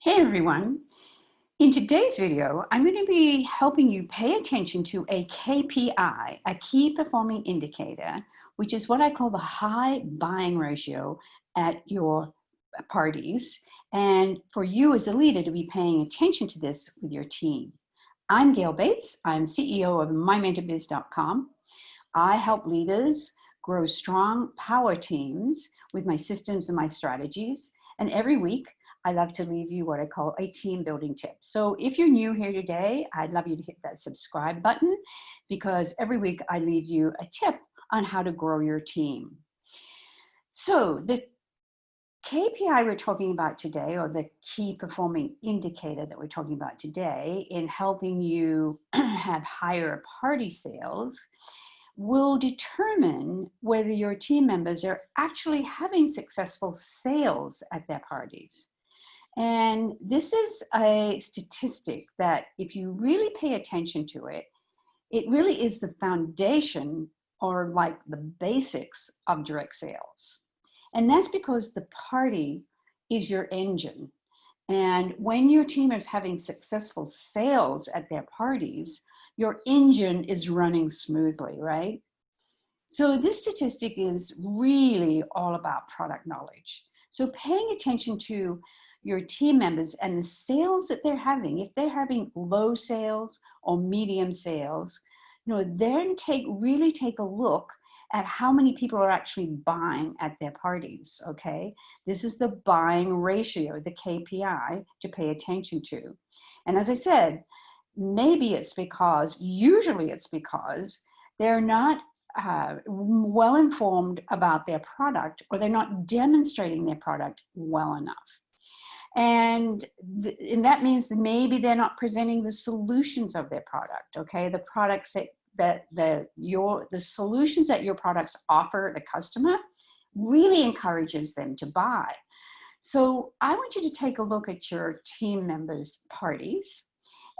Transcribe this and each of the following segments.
Hey everyone. In today's video, I'm going to be helping you pay attention to a KPI, a key performing indicator, which is what I call the high buying ratio at your parties. And for you as a leader to be paying attention to this with your team. I'm Gail Bates. I'm CEO of MyMentorBiz.com. I help leaders grow strong power teams with my systems and my strategies. And every week, I love to leave you what I call a team building tip. So if you're new here today, I'd love you to hit that subscribe button because every week I leave you a tip on how to grow your team. So the KPI we're talking about today, or the key performing indicator that we're talking about today in helping you have higher party sales, will determine whether your team members are actually having successful sales at their parties. And this is a statistic that if you really pay attention to it, it really is the foundation or like the basics of direct sales. And that's because the party is your engine. And when your team is having successful sales at their parties, your engine is running smoothly, right? So this statistic is really all about product knowledge. So paying attention to your team members and the sales that they're having, if they're having low sales or medium sales, then really take a look at how many people are actually buying at their parties, okay? This is the buying ratio, the KPI to pay attention to. And as I said, usually it's because they're not well informed about their product, or they're not demonstrating their product well enough. And that means that maybe they're not presenting the solutions of their product, okay? The products the solutions that your products offer the customer really encourages them to buy. So I want you to take a look at your team members' parties,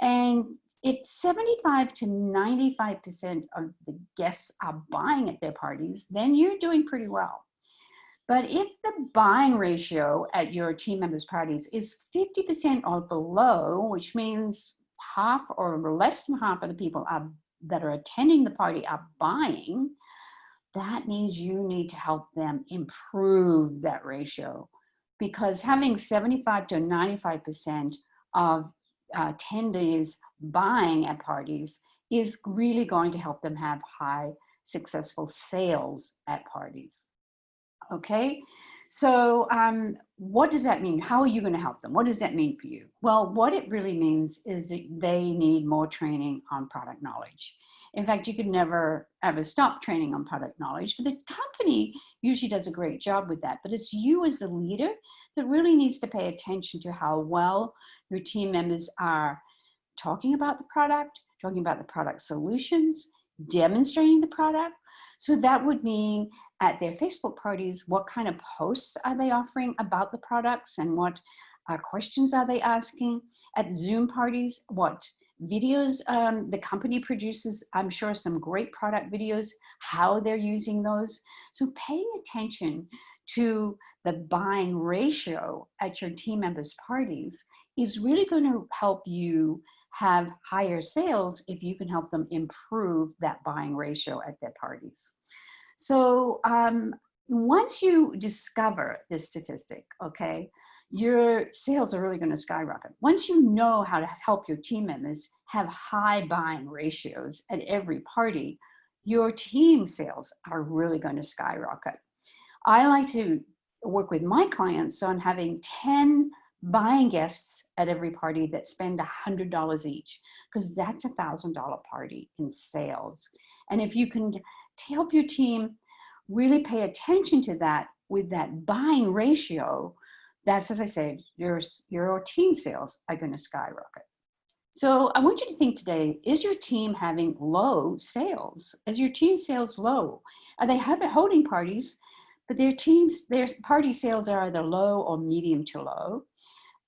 and if 75 to 95% of the guests are buying at their parties, then you're doing pretty well. But if the buying ratio at your team members' parties is 50% or below, which means half or less than half of the people that are attending the party are buying, that means you need to help them improve that ratio. Because having 75 to 95% of attendees buying at parties is really going to help them have high successful sales at parties. Okay, so what does that mean? How are you going to help them? What does that mean for you? Well, what it really means is that they need more training on product knowledge. In fact, you could never ever stop training on product knowledge, but the company usually does a great job with that. But it's you as the leader that really needs to pay attention to how well your team members are talking about the product solutions, demonstrating the product. So that would mean at their Facebook parties, what kind of posts are they offering about the products and what questions are they asking? At Zoom parties, what videos the company produces, I'm sure some great product videos, how they're using those. So paying attention to the buying ratio at your team members' parties is really going to help you have higher sales if you can help them improve that buying ratio at their parties. So once you discover this statistic, okay, your sales are really going to skyrocket. Once you know how to help your team members have high buying ratios at every party, your team sales are really going to skyrocket. I like to work with my clients on having 10 buying guests at every party that spend $100 each, because that's a $1,000 party in sales. And if you can help your team really pay attention to that with that buying ratio, that's, as I said, your team sales are going to skyrocket. So I want you to think today, is your team having low sales? Is your team sales low? Are they holding parties, but their party sales are either low or medium to low?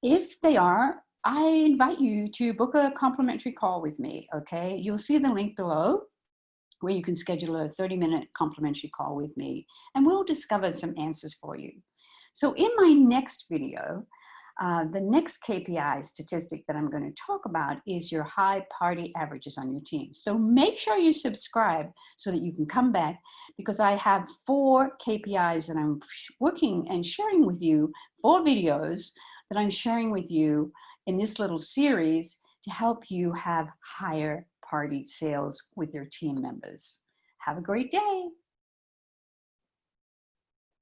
If they are, I invite you to book a complimentary call with me, okay? You'll see the link below where you can schedule a 30-minute complimentary call with me, and we'll discover some answers for you. So in my next video, The next KPI statistic that I'm going to talk about is your high party averages on your team. So make sure you subscribe so that you can come back, because I have 4 KPIs that I'm working and sharing with you, 4 videos that I'm sharing with you in this little series to help you have higher party sales with your team members. Have a great day.